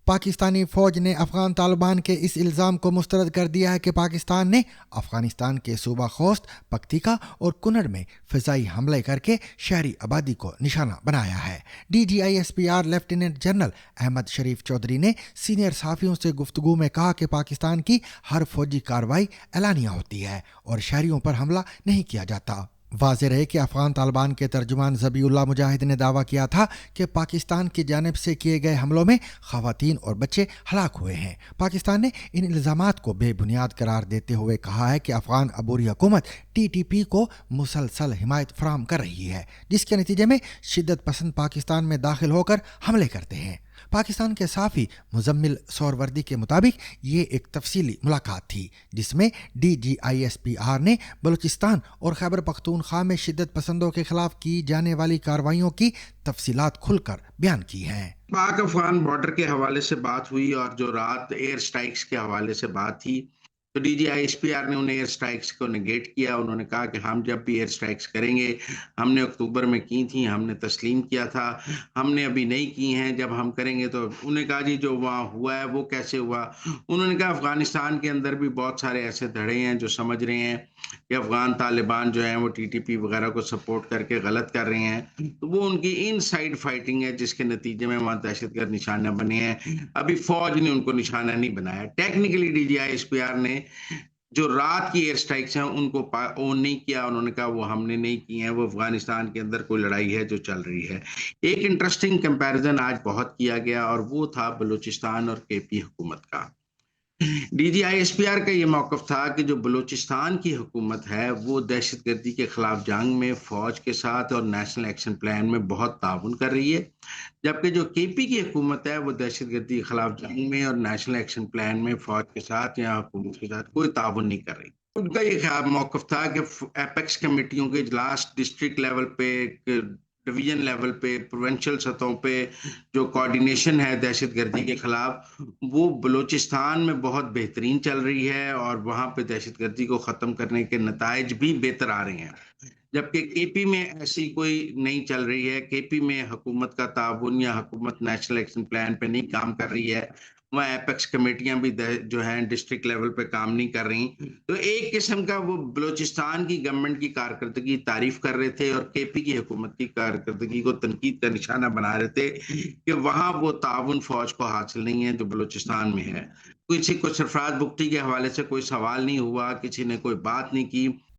پاکستانی فوج نے افغان طالبان کے اس الزام کو مسترد کر دیا ہے کہ پاکستان نے افغانستان کے صوبہ خوست، پکتیکا اور کنڑ میں فضائی حملے کر کے شہری آبادی کو نشانہ بنایا ہے۔ D G I S P R lieutenant general Ahmed Sharif Chaudhry نے سینئر صحافیوں سے گفتگو میں کہا کہ پاکستان کی ہر فوجی کارروائی اعلانیہ ہوتی ہے اور شہریوں پر حملہ نہیں کیا جاتا۔ واضح رہے کہ افغان طالبان کے ترجمان ذبیح اللہ مجاہد نے دعویٰ کیا تھا کہ پاکستان کی جانب سے کیے گئے حملوں میں خواتین اور بچے ہلاک ہوئے ہیں۔ پاکستان نے ان الزامات کو بے بنیاد قرار دیتے ہوئے کہا ہے کہ افغان عبوری حکومت ٹی ٹی پی کو مسلسل حمایت فراہم کر رہی ہے، جس کے نتیجے میں شدت پسند پاکستان میں داخل ہو کر حملے کرتے ہیں۔ پاکستان کے صحافی مزمل سہروردی کے مطابق یہ ایک تفصیلی ملاقات تھی جس میں D G I S P R نے بلوچستان اور خیبر پختونخوا میں شدت پسندوں کے خلاف کی جانے والی کارروائیوں کی تفصیلات کھل کر بیان کی ہیں۔ پاک افغان بارڈر کے حوالے سے بات ہوئی اور جو رات ایئر سٹرائکس کے حوالے سے بات تھی تو D G I S P R نے ان ایئر سٹرائکس کو نگیٹ کیا۔ انہوں نے کہا کہ ہم جب بھی ایئر سٹرائکس کریں گے، ہم نے اکتوبر میں کی تھیں، ہم نے تسلیم کیا تھا، ہم نے ابھی نہیں کی ہیں، جب ہم کریں گے تو انہوں نے کہا جی جو وہاں ہوا ہے وہ کیسے ہوا۔ انہوں نے کہا افغانستان کے اندر بھی بہت سارے ایسے دھڑے ہیں جو سمجھ رہے ہیں کہ افغان طالبان جو ہیں وہ ٹی ٹی پی وغیرہ کو سپورٹ کر کے غلط کر رہے ہیں، تو وہ ان کی ان سائڈ فائٹنگ ہے جس کے نتیجے میں وہاں دہشت گرد نشانہ بنے ہیں۔ ابھی فوج نے ان کو نشانہ نہیں بنایا۔ Technically D G I S P R نے جو رات کی ایئر سٹرائکس ہیں ان کو اون نہیں کیا۔ انہوں نے کہا وہ ہم نے نہیں کی ہیں، وہ افغانستان کے اندر کوئی لڑائی ہے جو چل رہی ہے۔ ایک انٹرسٹنگ کمپیریزن آج بہت کیا گیا اور وہ تھا بلوچستان اور کے پی حکومت کا۔ D G I S P R کا یہ موقف تھا کہ جو بلوچستان کی حکومت ہے وہ دہشت گردی کے خلاف جنگ میں فوج کے ساتھ اور نیشنل ایکشن پلان میں بہت تعاون کر رہی ہے، جبکہ جو کے پی کی حکومت ہے وہ دہشت گردی کے خلاف جنگ میں اور نیشنل ایکشن پلان میں فوج کے ساتھ یا حکومت کے ساتھ کوئی تعاون نہیں کر رہی۔ ان کا یہ موقف تھا کہ ایپیکس کمیٹیوں کے اجلاس ڈسٹرکٹ لیول پہ، ڈویژن لیول پہ، پروونشل سطحوں پہ جو کوارڈینیشن ہے دہشت گردی کے خلاف وہ بلوچستان میں بہت بہترین چل رہی ہے اور وہاں پہ دہشت گردی کو ختم کرنے کے نتائج بھی بہتر آ رہے ہیں، جبکہ کے پی میں ایسی کوئی نہیں چل رہی ہے۔ کے پی میں حکومت کا تعاون یا حکومت نیشنل ایکشن پلان پہ نہیں کام کر رہی ہے، وہاں ایپیکس کمیٹیاں بھی جو ہیں ڈسٹرکٹ لیول پہ کام نہیں کر رہی۔ تو ایک قسم کا وہ بلوچستان کی گورنمنٹ کی کارکردگی تعریف کر رہے تھے اور کے پی کی حکومت کی کارکردگی کو تنقید کا نشانہ بنا رہے تھے کہ وہاں وہ تعاون فوج کو حاصل نہیں ہے جو بلوچستان میں ہے۔ کسی کو سرفراز بگٹی کے حوالے سے کوئی سوال نہیں ہوا، کسی نے کوئی بات نہیں کی۔